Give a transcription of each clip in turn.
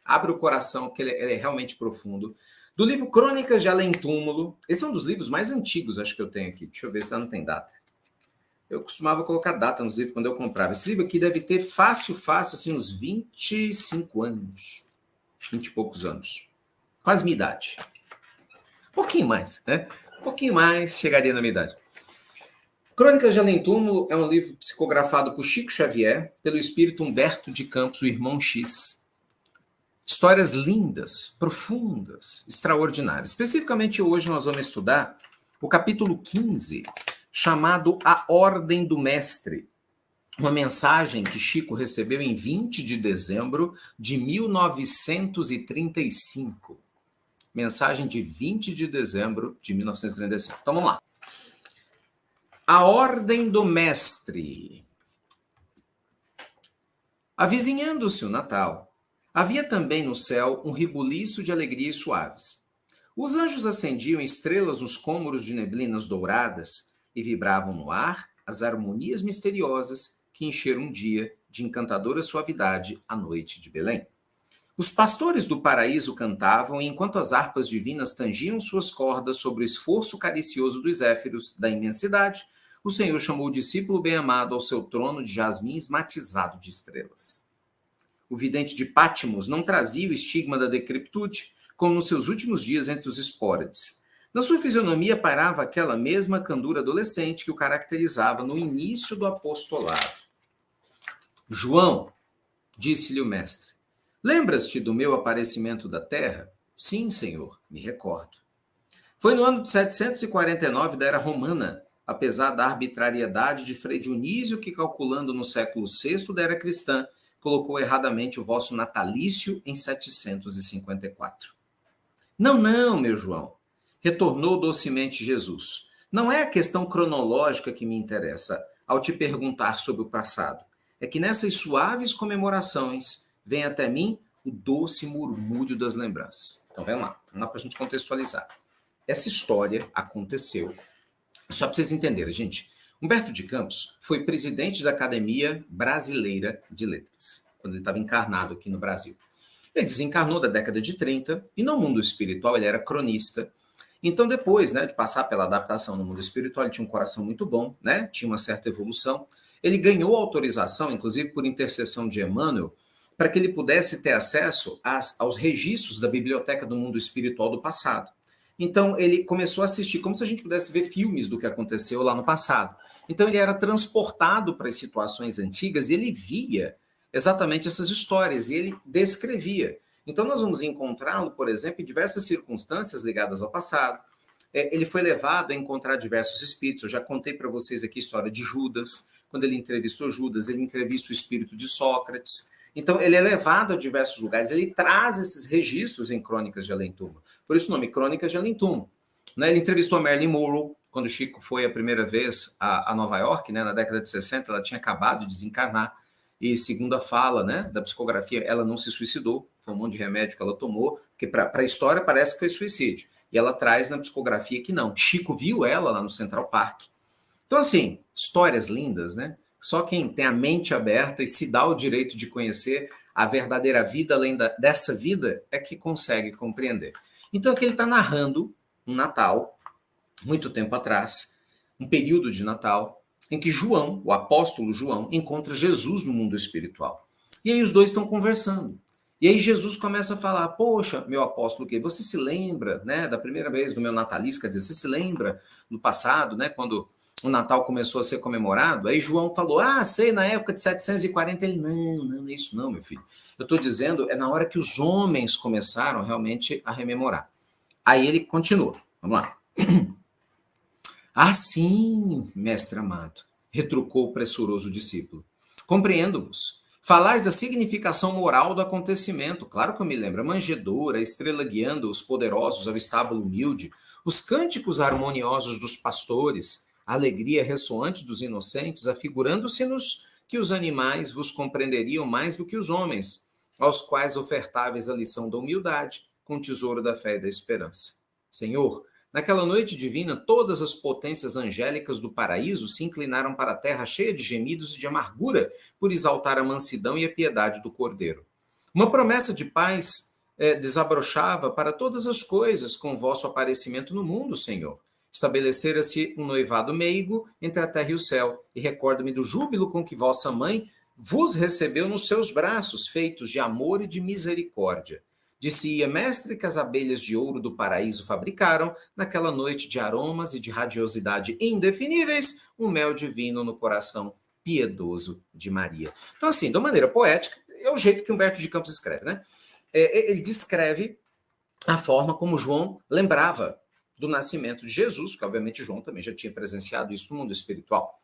Abre o coração, que ele é realmente profundo. Do livro Crônicas de Além Túmulo. Esse é um dos livros mais antigos, acho que eu tenho aqui. Deixa eu ver se não tem data. Eu costumava colocar data nos livros quando eu comprava. Esse livro aqui deve ter fácil, assim, uns 25 anos. 20 e poucos anos. Quase minha idade. Um pouquinho mais, né? Um pouquinho mais, chegaria na minha idade. Crônicas de Além Túmulo é um livro psicografado por Chico Xavier, pelo espírito Humberto de Campos, o irmão X. Histórias lindas, profundas, extraordinárias. Especificamente hoje nós vamos estudar o capítulo 15, chamado A Ordem do Mestre. Uma mensagem que Chico recebeu em 20 de dezembro de 1935. Mensagem de 20 de dezembro de 1935. Então vamos lá. A Ordem do Mestre. Avizinhando-se o Natal, havia também no céu um rebuliço de alegrias suaves. Os anjos acendiam estrelas nos cômoros de neblinas douradas e vibravam no ar as harmonias misteriosas que encheram um dia de encantadora suavidade a noite de Belém. Os pastores do paraíso cantavam, e enquanto as harpas divinas tangiam suas cordas sobre o esforço caricioso dos zéfiros da imensidade, o Senhor chamou o discípulo bem-amado ao seu trono de jasmins matizado de estrelas. O vidente de Patmos não trazia o estigma da decrepitude, como nos seus últimos dias entre os espórides. Na sua fisionomia pairava aquela mesma candura adolescente que o caracterizava no início do apostolado. João, disse-lhe o mestre, lembras-te do meu aparecimento da terra? Sim, Senhor, me recordo. Foi no ano de 749 da Era Romana, apesar da arbitrariedade de Frei Dionísio, que, calculando no século VI da Era Cristã, colocou erradamente o vosso natalício em 754. Não, meu João, retornou docemente Jesus. Não é a questão cronológica que me interessa ao te perguntar sobre o passado. É que nessas suaves comemorações vem até mim o doce murmúrio das lembranças. Então, vamos lá para a gente contextualizar. Essa história aconteceu. Só para vocês entenderem, gente. Humberto de Campos foi presidente da Academia Brasileira de Letras, quando ele estava encarnado aqui no Brasil. Ele desencarnou da década de 30 e no mundo espiritual ele era cronista. Então, depois, de passar pela adaptação no mundo espiritual, ele tinha um coração muito bom, tinha uma certa evolução. Ele ganhou autorização, inclusive por intercessão de Emmanuel, para que ele pudesse ter acesso aos registros da biblioteca do mundo espiritual do passado. Então, ele começou a assistir, como se a gente pudesse ver filmes do que aconteceu lá no passado. Então, ele era transportado para as situações antigas e ele via exatamente essas histórias e ele descrevia. Então, nós vamos encontrá-lo, por exemplo, em diversas circunstâncias ligadas ao passado. Ele foi levado a encontrar diversos espíritos. Eu já contei para vocês aqui a história de Judas. Quando ele entrevistou Judas, ele entrevista o espírito de Sócrates. Então, ele é levado a diversos lugares, ele traz esses registros em Crônicas de Além Túmulo. Por isso o nome, Crônicas de Além Túmulo. Ele entrevistou a Marilyn Monroe, quando o Chico foi a primeira vez a Nova York, na década de 60, ela tinha acabado de desencarnar, e segundo a fala da psicografia, ela não se suicidou, foi um monte de remédio que ela tomou, porque para a história parece que foi suicídio. E ela traz na psicografia que não. Chico viu ela lá no Central Park. Então, assim, histórias lindas, Só quem tem a mente aberta e se dá o direito de conhecer a verdadeira vida além dessa vida é que consegue compreender. Então, aqui ele está narrando um Natal, muito tempo atrás, um período de Natal, em que João, o apóstolo João, encontra Jesus no mundo espiritual. E aí os dois estão conversando. E aí Jesus começa a falar, poxa, meu apóstolo, você se lembra da primeira vez do meu natalício? Quer dizer, você se lembra no passado, quando o Natal começou a ser comemorado? Aí João falou, sei, na época de 740. Ele, não é isso não, meu filho. Eu estou dizendo, é na hora que os homens começaram realmente a rememorar. Aí ele continua, vamos lá. Sim, mestre amado, retrucou o pressuroso discípulo. Compreendo-vos. Falais da significação moral do acontecimento. Claro que eu me lembro. A manjedoura, a estrela guiando os poderosos ao estábulo humilde, os cânticos harmoniosos dos pastores, a alegria ressoante dos inocentes, afigurando-se-nos que os animais vos compreenderiam mais do que os homens, aos quais ofertáveis a lição da humildade, com o tesouro da fé e da esperança. Senhor, naquela noite divina, todas as potências angélicas do paraíso se inclinaram para a terra cheia de gemidos e de amargura por exaltar a mansidão e a piedade do Cordeiro. Uma promessa de paz desabrochava para todas as coisas com o vosso aparecimento no mundo, Senhor. Estabelecera-se um noivado meigo entre a terra e o céu, e recordo-me do júbilo com que vossa mãe vos recebeu nos seus braços, feitos de amor e de misericórdia. Disse-ia, mestre, que as abelhas de ouro do paraíso fabricaram, naquela noite de aromas e de radiosidade indefiníveis, um mel divino no coração piedoso de Maria. Então, assim, de uma maneira poética, é o jeito que Humberto de Campos escreve, né? Ele descreve a forma como João lembrava do nascimento de Jesus, porque obviamente João também já tinha presenciado isso no mundo espiritual.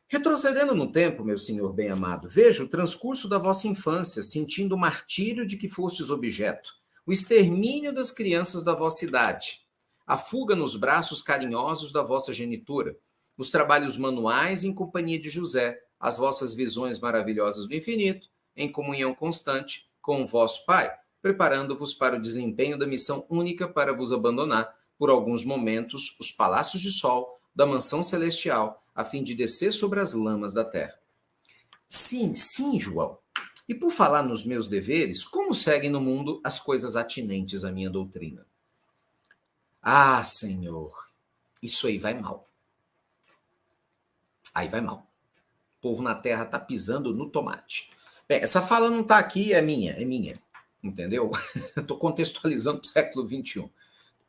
Retrocedendo no tempo, meu senhor bem-amado, veja o transcurso da vossa infância, sentindo o martírio de que fostes objeto, o extermínio das crianças da vossa idade, a fuga nos braços carinhosos da vossa genitura, os trabalhos manuais em companhia de José, as vossas visões maravilhosas do infinito, em comunhão constante com o vosso Pai, preparando-vos para o desempenho da missão única para vos abandonar, por alguns momentos, os palácios de sol da mansão celestial, a fim de descer sobre as lamas da terra. Sim, sim, João. E por falar nos meus deveres, como seguem no mundo as coisas atinentes à minha doutrina? Ah, Senhor, isso aí vai mal. Aí vai mal. O povo na terra está pisando no tomate. Bem, essa fala não está aqui, é minha. Entendeu? Estou contextualizando para o século XXI. O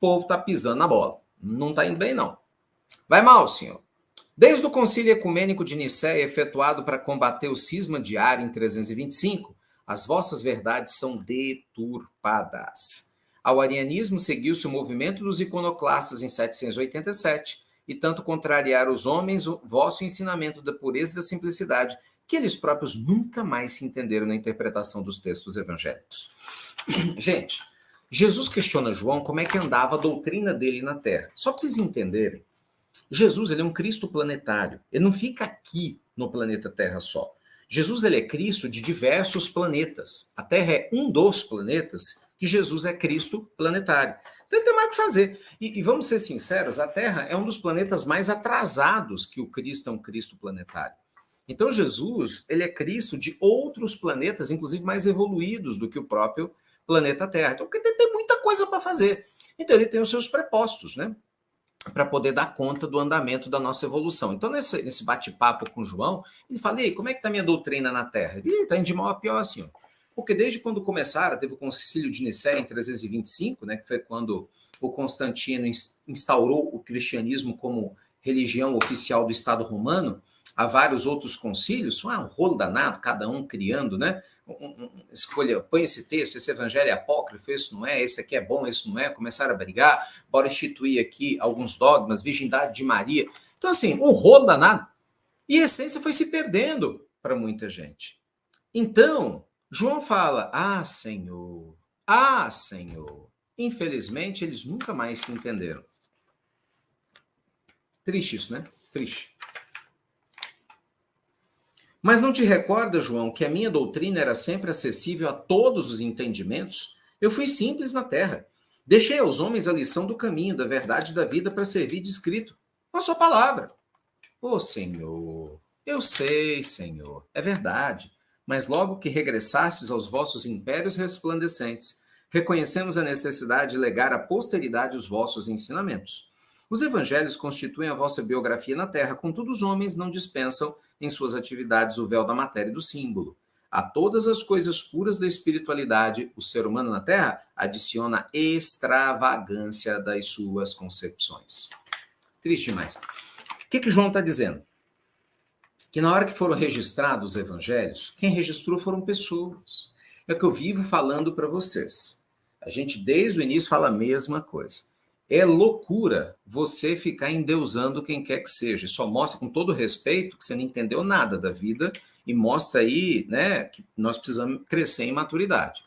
povo está pisando na bola. Não está indo bem, não. Vai mal, senhor. Desde o concílio ecumênico de Nicéia, efetuado para combater o cisma de Ário em 325, as vossas verdades são deturpadas. Ao arianismo seguiu-se o movimento dos iconoclastas em 787, e tanto contrariar os homens o vosso ensinamento da pureza e da simplicidade, que eles próprios nunca mais se entenderam na interpretação dos textos evangélicos. Gente, Jesus questiona João como é que andava a doutrina dele na Terra. Só para vocês entenderem, Jesus ele é um Cristo planetário. Ele não fica aqui no planeta Terra só. Jesus ele é Cristo de diversos planetas. A Terra é um dos planetas que Jesus é Cristo planetário. Então ele tem mais o que fazer. E vamos ser sinceros, a Terra é um dos planetas mais atrasados que o Cristo é um Cristo planetário. Então Jesus ele é Cristo de outros planetas, inclusive mais evoluídos do que o próprio planeta Terra. Então ele tem muita coisa para fazer. Então ele tem os seus prepostos, né? Para poder dar conta do andamento da nossa evolução. Então, nesse bate-papo com o João, ele fala, e aí, como é que está a minha doutrina na Terra? Ele está indo de mal a pior, assim. Porque desde quando começaram, teve o concílio de Nicéia em 325, né, que foi quando o Constantino instaurou o cristianismo como religião oficial do Estado romano, há vários outros concílios, um rolo danado, cada um criando, né? Escolha, põe esse texto, esse evangelho é apócrifo, esse não é, esse aqui é bom, esse não é, começaram a brigar, bora instituir aqui alguns dogmas, virgindade de Maria. Então, assim, um rolo danado. E a essência foi se perdendo para muita gente. Então, João fala, Senhor, infelizmente eles nunca mais se entenderam. Triste isso, né? Triste. Mas não te recorda, João, que a minha doutrina era sempre acessível a todos os entendimentos? Eu fui simples na terra. Deixei aos homens a lição do caminho, da verdade e da vida para servir de escrito. Com a sua palavra. Senhor, eu sei, Senhor, é verdade. Mas logo que regressastes aos vossos impérios resplandecentes, reconhecemos a necessidade de legar à posteridade os vossos ensinamentos. Os evangelhos constituem a vossa biografia na terra, contudo os homens não dispensam em suas atividades o véu da matéria e do símbolo. A todas as coisas puras da espiritualidade, o ser humano na Terra adiciona a extravagância das suas concepções. Triste demais. O que João está dizendo? Que na hora que foram registrados os evangelhos, quem registrou foram pessoas. É o que eu vivo falando para vocês. A gente, desde o início, fala a mesma coisa. É loucura você ficar endeusando quem quer que seja. Só mostra, com todo respeito, que você não entendeu nada da vida e mostra aí, né, que nós precisamos crescer em maturidade.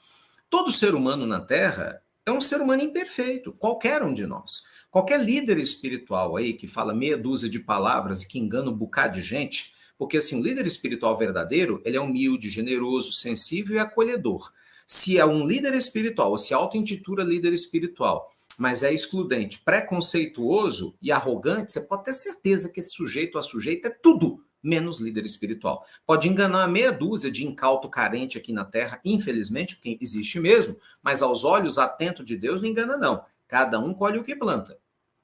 Todo ser humano na Terra é um ser humano imperfeito, qualquer um de nós. Qualquer líder espiritual aí que fala meia dúzia de palavras e que engana um bocado de gente, porque assim, o líder espiritual verdadeiro, ele é humilde, generoso, sensível e acolhedor. Se é um líder espiritual, ou se auto-intitula líder espiritual, mas é excludente, preconceituoso e arrogante, você pode ter certeza que esse sujeito ou a sujeita é tudo menos líder espiritual. Pode enganar meia dúzia de incauto carente aqui na Terra, infelizmente, porque existe mesmo, mas aos olhos atentos de Deus não engana não. Cada um colhe o que planta.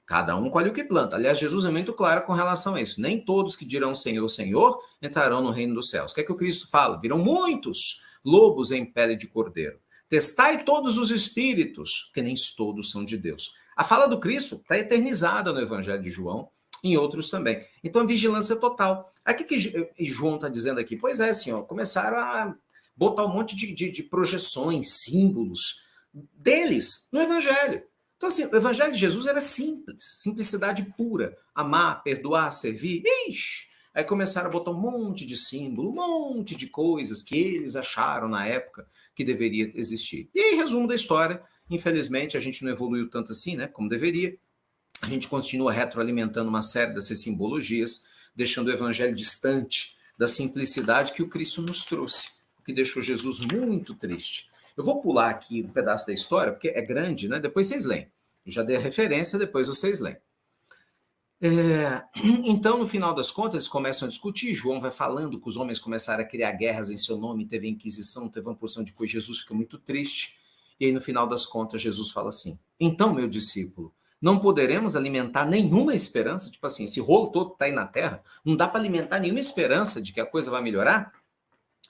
Cada um colhe o que planta. Aliás, Jesus é muito claro com relação a isso. Nem todos que dirão Senhor, Senhor, entrarão no reino dos céus. O que é que o Cristo fala? Virão muitos lobos em pele de cordeiro. Testai todos os espíritos, que nem todos são de Deus. A fala do Cristo está eternizada no Evangelho de João, em outros também. Então, vigilância total. Aqui que João está dizendo aqui, pois é, senhor, começaram a botar um monte de projeções, símbolos deles no Evangelho. Então, assim, o Evangelho de Jesus era simples, simplicidade pura. Amar, perdoar, servir. Ixi! Aí começaram a botar um monte de símbolo, um monte de coisas que eles acharam na época que deveria existir. E aí, resumo da história, infelizmente, a gente não evoluiu tanto assim, né, como deveria. A gente continua retroalimentando uma série dessas simbologias, deixando o evangelho distante da simplicidade que o Cristo nos trouxe, o que deixou Jesus muito triste. Eu vou pular aqui um pedaço da história, porque é grande, né? Depois vocês leem. Eu já dei a referência, depois vocês leem. Então, no final das contas, eles começam a discutir. João vai falando que os homens começaram a criar guerras em seu nome, teve a Inquisição, teve uma porção de coisa. Jesus fica muito triste. E aí, no final das contas, Jesus fala assim: então, meu discípulo, não poderemos alimentar nenhuma esperança? Tipo assim, esse rolo todo está aí na terra, não dá para alimentar nenhuma esperança de que a coisa vai melhorar?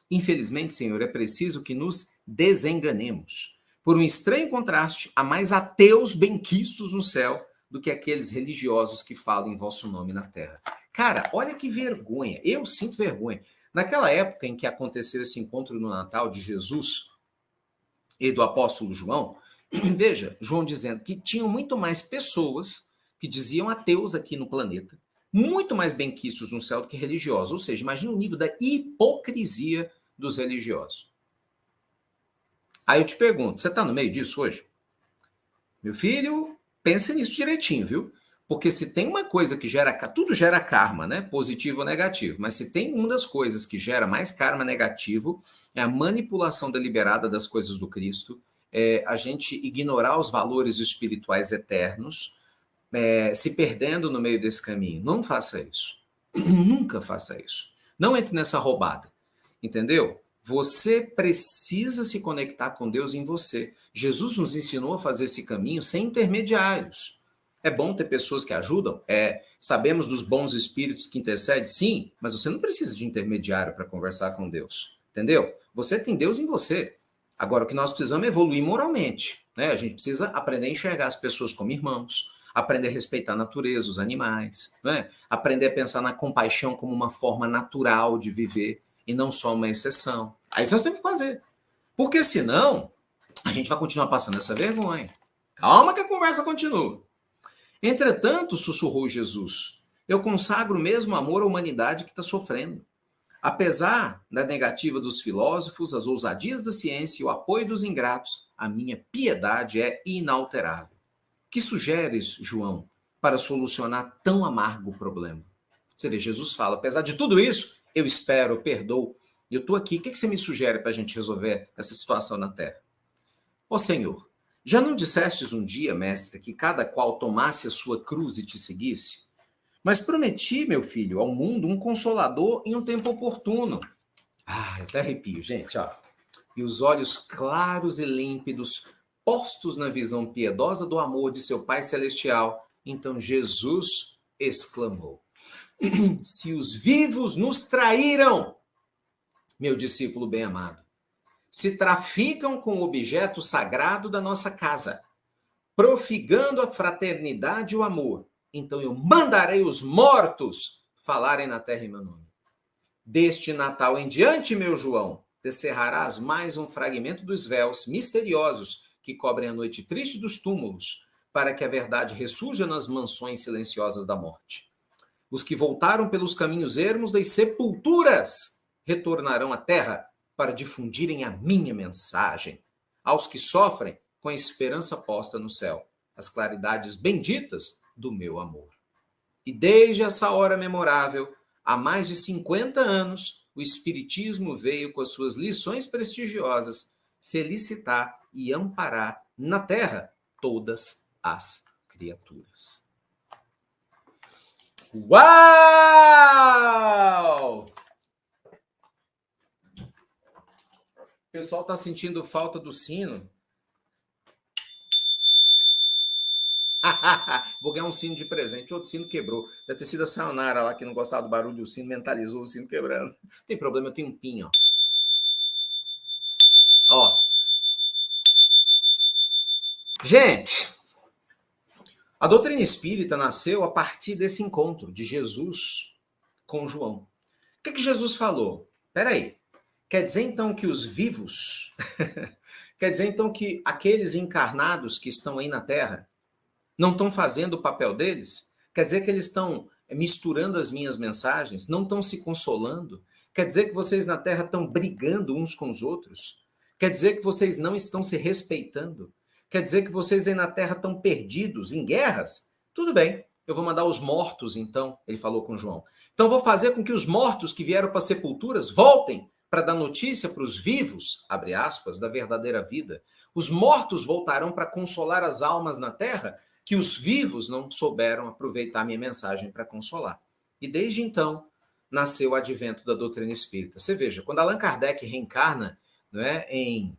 Infelizmente, Senhor, é preciso que nos desenganemos. Por um estranho contraste, há mais ateus benquistos no céu do que aqueles religiosos que falam em vosso nome na terra. Cara, olha que vergonha. Eu sinto vergonha. Naquela época em que aconteceu esse encontro no Natal de Jesus e do apóstolo João, veja, João dizendo que tinham muito mais pessoas que diziam ateus aqui no planeta, muito mais benquistos no céu do que religiosos. Ou seja, imagina o nível da hipocrisia dos religiosos. Aí eu te pergunto, você está no meio disso hoje? Meu filho, pense nisso direitinho, viu? Porque se tem uma coisa que gera... Tudo gera karma, né? Positivo ou negativo. Mas se tem uma das coisas que gera mais karma negativo, é a manipulação deliberada das coisas do Cristo, é a gente ignorar os valores espirituais eternos, se perdendo no meio desse caminho. Não faça isso. Nunca faça isso. Não entre nessa roubada. Entendeu? Você precisa se conectar com Deus em você. Jesus nos ensinou a fazer esse caminho sem intermediários. É bom ter pessoas que ajudam? Sabemos dos bons espíritos que intercedem? Sim, mas você não precisa de intermediário para conversar com Deus. Entendeu? Você tem Deus em você. Agora, o que nós precisamos é evoluir moralmente. Né? A gente precisa aprender a enxergar as pessoas como irmãos, aprender a respeitar a natureza, os animais, né? Aprender a pensar na compaixão como uma forma natural de viver e não só uma exceção. Aí nós temos que fazer. Porque senão, a gente vai continuar passando essa vergonha. Calma que a conversa continua. Entretanto, sussurrou Jesus, eu consagro o mesmo amor à humanidade que está sofrendo. Apesar da negativa dos filósofos, as ousadias da ciência e o apoio dos ingratos, a minha piedade é inalterável. Que sugeres, João, para solucionar tão amargo problema? Você vê, Jesus fala, apesar de tudo isso, eu espero, eu perdoo, eu estou aqui, o que você me sugere para a gente resolver essa situação na Terra? Ó Senhor, já não dissestes um dia, mestre, que cada qual tomasse a sua cruz e te seguisse? Mas prometi, meu filho, ao mundo um consolador em um tempo oportuno. Eu até arrepio, gente, ó. E os olhos claros e límpidos, postos na visão piedosa do amor de seu Pai Celestial, então Jesus exclamou: se os vivos nos traíram, meu discípulo bem-amado, se traficam com o objeto sagrado da nossa casa, profigando a fraternidade e o amor, então eu mandarei os mortos falarem na terra em meu nome. Deste Natal em diante, meu João, descerrarás mais um fragmento dos véus misteriosos que cobrem a noite triste dos túmulos, para que a verdade ressurja nas mansões silenciosas da morte. Os que voltaram pelos caminhos ermos das sepulturas retornarão à terra para difundirem a minha mensagem. Aos que sofrem, com a esperança posta no céu, as claridades benditas do meu amor. E desde essa hora memorável, há mais de 50 anos, o Espiritismo veio com as suas lições prestigiosas felicitar e amparar na terra todas as criaturas. Uau! O pessoal está sentindo falta do sino. Vou ganhar um sino de presente. Outro sino quebrou. Deve ter sido a Sayonara lá que não gostava do barulho do sino, mentalizou o sino quebrando. Não tem problema, eu tenho um pinho. Ó. Gente, a doutrina espírita nasceu a partir desse encontro de Jesus com João. O que Jesus falou? Peraí, quer dizer então que os vivos, quer dizer então que aqueles encarnados que estão aí na Terra não estão fazendo o papel deles? Quer dizer que eles estão misturando as minhas mensagens, não estão se consolando? Quer dizer que vocês na Terra estão brigando uns com os outros? Quer dizer que vocês não estão se respeitando? Quer dizer que vocês aí na Terra estão perdidos em guerras? Tudo bem, eu vou mandar os mortos então, ele falou com João. Então vou fazer com que os mortos que vieram para as sepulturas voltem para dar notícia para os vivos, abre aspas, da verdadeira vida. Os mortos voltarão para consolar as almas na Terra que os vivos não souberam aproveitar a minha mensagem para consolar. E desde então nasceu o advento da doutrina espírita. Você veja, quando Allan Kardec reencarna, né, em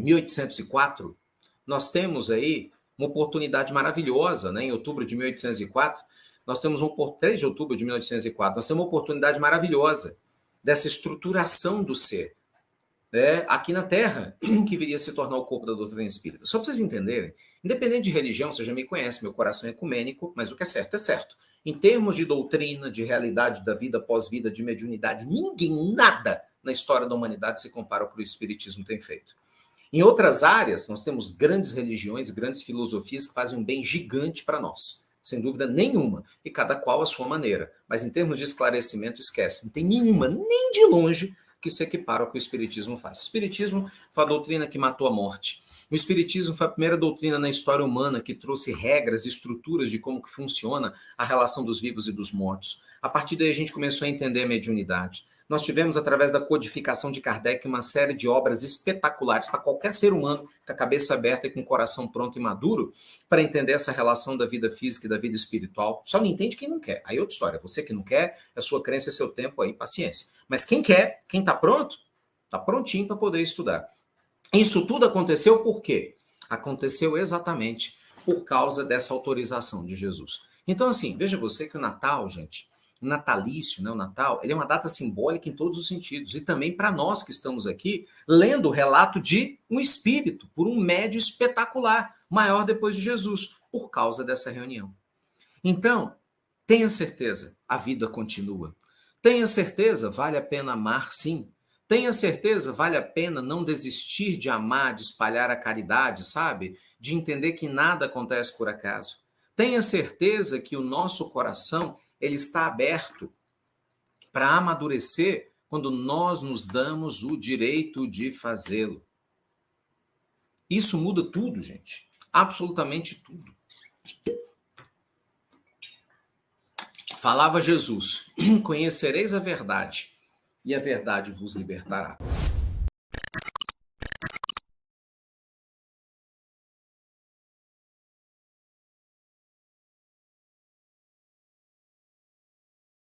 1804, nós temos aí uma oportunidade maravilhosa, né, em outubro de 1804, nós temos 3 de outubro de 1804, nós temos uma oportunidade maravilhosa dessa estruturação do ser, né, aqui na Terra, que viria a se tornar o corpo da doutrina espírita. Só para vocês entenderem, independente de religião, você já me conhece, meu coração é ecumênico, mas o que é certo é certo. Em termos de doutrina, de realidade da vida pós-vida, de mediunidade, ninguém, nada na história da humanidade se compara ao que o Espiritismo tem feito. Em outras áreas, nós temos grandes religiões, grandes filosofias que fazem um bem gigante para nós, sem dúvida nenhuma, e cada qual à sua maneira. Mas em termos de esclarecimento, esquece, não tem nenhuma, nem de longe, que se equipara ao que o Espiritismo faz. O Espiritismo foi a doutrina que matou a morte. O Espiritismo foi a primeira doutrina na história humana que trouxe regras e estruturas de como que funciona a relação dos vivos e dos mortos. A partir daí a gente começou a entender a mediunidade. Nós tivemos, através da codificação de Kardec, uma série de obras espetaculares para qualquer ser humano com a cabeça aberta e com o coração pronto e maduro para entender essa relação da vida física e da vida espiritual. Só não entende quem não quer. Aí é outra história. Você que não quer, é sua crença, é seu tempo, aí paciência. Mas quem quer, quem está pronto, está prontinho para poder estudar. Isso tudo aconteceu por quê? Aconteceu exatamente por causa dessa autorização de Jesus. Então, assim, veja você que o Natal, gente, o natalício, né, o Natal, ele é uma data simbólica em todos os sentidos. E também para nós que estamos aqui, lendo o relato de um espírito, por um médio espetacular, maior depois de Jesus, por causa dessa reunião. Então, tenha certeza, a vida continua. Tenha certeza, vale a pena amar, sim. Tenha certeza, vale a pena não desistir de amar, de espalhar a caridade, sabe? De entender que nada acontece por acaso. Tenha certeza que o nosso coração ele está aberto para amadurecer quando nós nos damos o direito de fazê-lo. Isso muda tudo, gente. Absolutamente tudo. Falava Jesus: conhecereis a verdade, e a verdade vos libertará.